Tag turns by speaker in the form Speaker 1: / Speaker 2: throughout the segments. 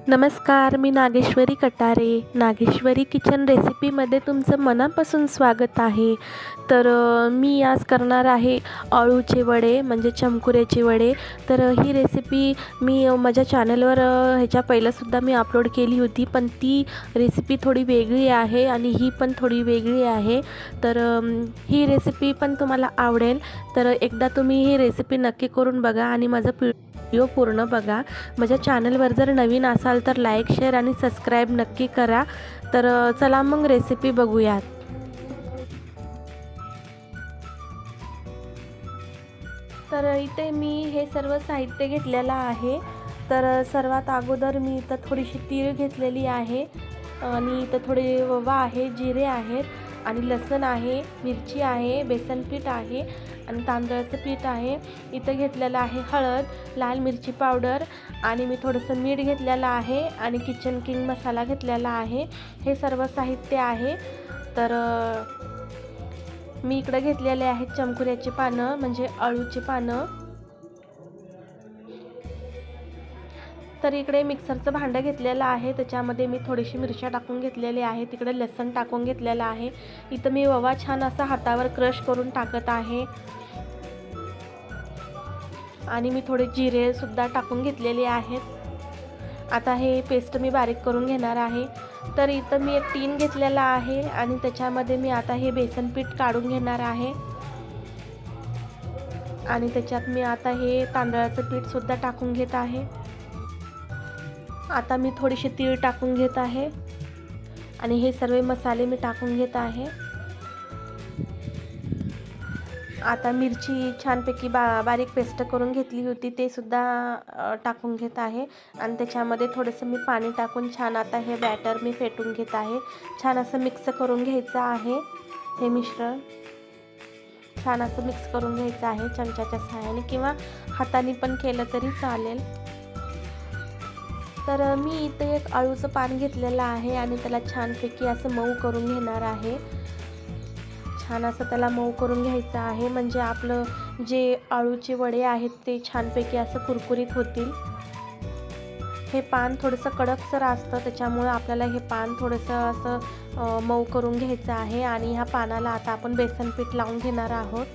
Speaker 1: नमस्कार, मी नागेश्वरी कटारे. नागेश्वरी किचन रेसिपीमध्ये तुमचं मनापासून स्वागत आहे. तर मी आज करणार आहे अळूचे वडे म्हणजे चमकुऱ्याचे वडे. तर ही रेसिपी मी माझ्या चॅनलवर ह्याच्या पहिलंसुद्धा मी अपलोड केली होती, पण ती रेसिपी थोडी वेगळी आहे आणि ही पण थोडी वेगळी आहे. तर ही रेसिपी पण तुम्हाला आवडेल. तर एकदा तुम्ही ही रेसिपी नक्की करून बघा आणि माझं व्हिडिओ पूर्ण बघा. माझ्या चॅनलवर जर नवीन असाल तर लाईक, शेअर आणि सबस्क्राईब नक्की करा. तर चला मग रेसिपी बघूयात. तर इथे मी हे सर्व साहित्य घेतलेलं आहे. तर सर्वात अगोदर मी इथं थोडीशी तीळ घेतलेली आहे आणि इथं थोडे ओवा आहे, जिरे आहेत आणि लसूण आहे, मिरची आहे, बेसन पीठ आहे आणि तांदळाचं पीठ आहे. इथं घेतलेलं आहे हळद, लाल मिरची पावडर आणि मी थोडंसं मीठ घेतलेलं आहे आणि किचन किंग मसाला घेतलेला आहे. हे सर्व साहित्य आहे. तर मी इकडे घेतलेले आहेत चमकुऱ्याची पानं म्हणजे अळूची पानं. तर इकडे मिक्सरचं भांडं घेतलेलं आहे, त्याच्यामध्ये मी थोडीशी मिरच्या टाकून घेतलेली आहे. तिकडे लसूण टाकून घेतलेला आहे. इथं मी ओवा छान असा हातावर क्रश करून टाकत आहे आणि मी थोडे जिरे सुद्धा टाकून घेतलेले आहेत. आता हे पेस्ट मी बारीक करून घेणार आहे. तर इथं मी एक टीन घेतलेला आहे आणि त्याच्यामध्ये मी आता हे बेसन पीठ काढून घेणार आहे आणि त्याच्यात मी आता हे तांदळाचं पीठ सुद्धा टाकून घेत आहे. आता मी थोडीशी तीळ टाकून घेत आहे आणि हे सर्व मसाले मी टाकून घेत आहे. आता मिरची छानपैकी बारीक पेस्ट करून घेतली होती ते सुद्धा टाकून घेत आहे आणि त्याच्यामध्ये थोडंसं मी पाणी टाकून छान आता हे बॅटर मी फेटून घेत आहे. छान असं मिक्स करून घ्यायचं आहे. हे मिश्रण छान असं मिक्स करून घ्यायचं आहे चमच्याच्या सहाय्याने किंवा हाताने पण केलं तरी चालेल. तर मी इथे एक अळूचं पान घेतलेलं आहे आणि त्याला छानपैकी असं मऊ करून घेणार आहे. छान असं त्याला मऊ करून घ्यायचं आहे म्हणजे आपलं जे अळूचे वडे आहेत ते छानपैकी असं कुरकुरीत होतील. हे पान थोडंसं कडकसर असतं, त्याच्यामुळे आपल्याला हे पान थोडंसं असं मऊ करून घ्यायचं आहे आणि ह्या पानाला आता आपण बेसन पीठ लावून घेणार आहोत.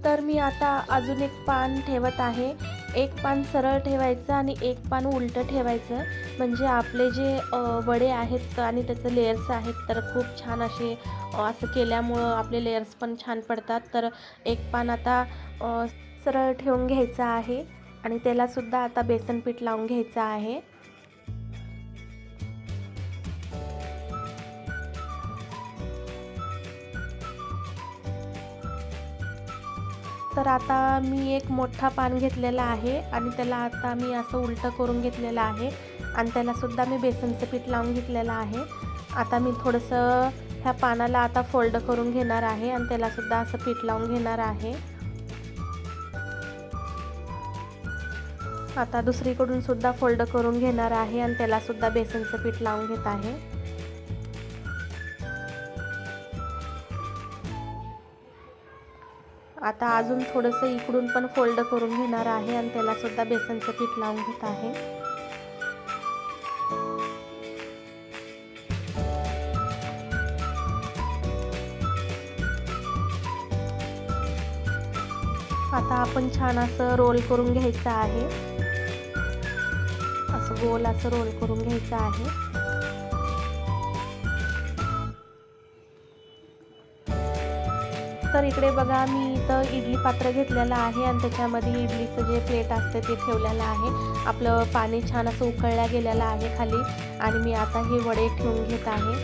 Speaker 1: तर मी आता अजून एक पान ठेवत आहे. एक पान सरळ ठेवायचं आणि एक पान उलटं ठेवायचं म्हणजे आपले जे वडे आहेत आणि त्याचे लेयर्स आहेत तर खूप छान असे असं केल्यामुळं आपले लेयर्स पण छान पडतात. तर एक पान आता सरळ ठेवून घ्यायचं आहे आणि त्यालासुद्धा आता बेसन पीठ लावून घ्यायचं आहे. तर आता मी एक मोठा पान घेतलेला आहे आणि त्याला आता मी असं उलटं करून घेतलेलं आहे आणि त्यालासुद्धा मी बेसनचं पीठ लावून घेतलेलं आहे. आता मी थोडंसं ह्या पानाला आता फोल्ड करून घेणार आहे आणि त्यालासुद्धा असं पीठ लावून घेणार आहे. आता दुसरीकडून सुद्धा फोल्ड करून घेणार आहे आणि त्यालासुद्धा बेसनचं पीठ लावून घेत आहे. आता अजून थोडंसं इकडून पण फोल्ड करून घेणार आहे आणि त्यालासुद्धा बेसनचं पीठ लावून घेत आहे. आता आपण छान असं रोल करून घ्यायचं आहे. असं गोल असं रोल करून घ्यायचं आहे. तर इकडे बघा मी इथं इडली पात्र घेतलेलं आहे आणि त्याच्यामध्ये इडलीचं जे प्लेट असते ते ठेवलेलं आहे. आपलं पाणी छान असं उकळल्या गेलेलं आहे खाली आणि मी आता हे वडे ठेवून घेत आहे.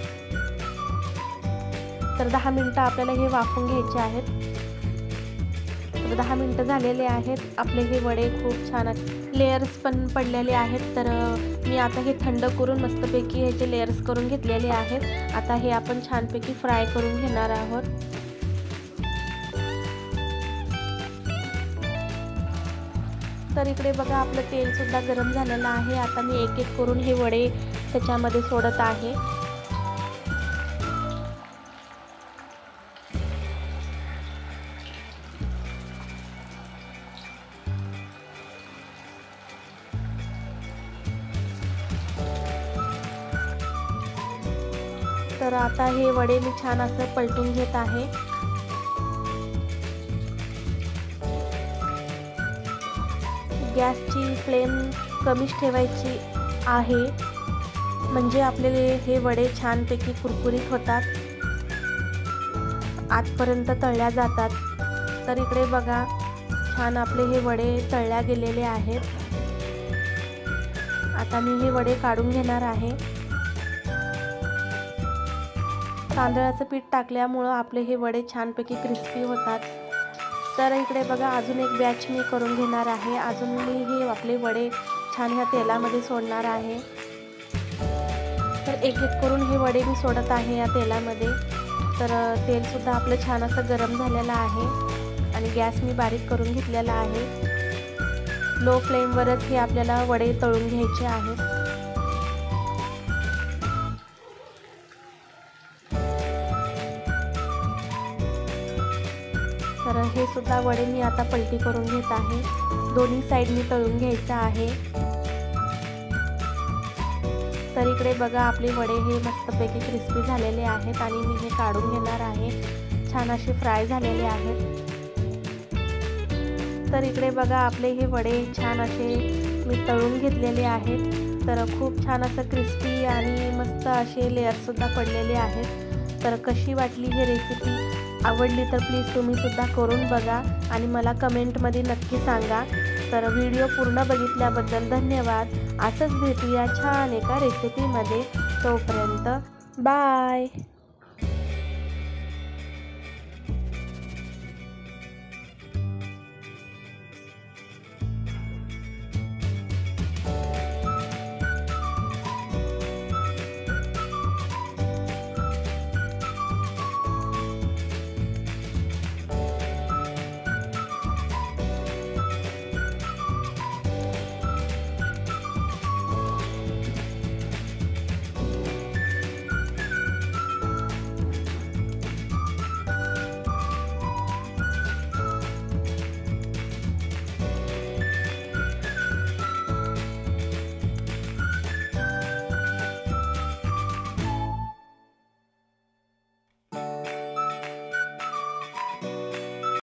Speaker 1: तर 10 मिनटं आपल्याला हे वाफवून घ्यायचे आहेत. तर 10 मिनटं झालेले आहेत. आपले हे वडे खूप छान लेयर्स पण पडलेले आहेत. तर मी आता हे थंड करून मस्तपैकी ह्याचे लेयर्स करून घेतलेले आहेत. आता हे आपण छानपैकी फ्राय करून घेणार आहोत. तर इकडे बघा आपलं तेलसुद्धा गरम झालेलं आहे. आता मी एक एक करून हे वडे त्याच्यामध्ये सोडत आहे. तर आता हे वडे मी छान असं पलटून घेत आहे. गॅसची फ्लेम कमीच ठेवायची आहे, म्हणजे आपले हे वडे छानपैकी कुरकुरीत होतात, आतपर्यंत तळल्या जातात. तर इकडे बघा छान आपले हे वडे तळल्या गेलेले आहेत. आता मी हे वडे काढून घेणार आहे. तांदळाचं पीठ टाकल्यामुळं आपले हे वडे छानपैकी क्रिस्पी होतात. तर इकडे बघा अजून एक बॅच मी करून घेणार आहे. अजून मी हे आपले वडे छान ह्या तेलामध्ये सोडणार आहे. तर एक एक करून हे वडे मी सोडत आहे या तेलामध्ये. तर तेलसुद्धा आपलं छान असं गरम झालेलं आहे आणि गॅस मी बारीक करून घेतलेला आहे. लो फ्लेमवरच हे आपल्याला वडे तळून घ्यायचे आहेत. तर हे सुद्धा वडे मी आता पलटी करून घेत आहे. दोन्ही साईडनी तळून घ्यायचं आहे. तर इकडे बघा आपले वडे हे मस्तपैकी क्रिस्पी झालेले आहेत आणि मी हे काढून घेणार आहे. छान असे फ्राय झालेले आहेत. तर इकडे बघा आपले हे वडे छान असे मी तळून घेतलेले आहेत. तर खूप छान असं क्रिस्पी आणि मस्त असे लेअरसुद्धा पडलेले आहेत. तर कशी वाटली ही रेसिपी? आवडली तर प्लीज तुम्हीसुद्धा करून बघा आणि मला कमेंटमध्ये नक्की सांगा. तर व्हिडिओ पूर्ण बघितल्याबद्दल धन्यवाद. असंच भेटूया छान एका रेसिपीमध्ये. तोपर्यंत बाय.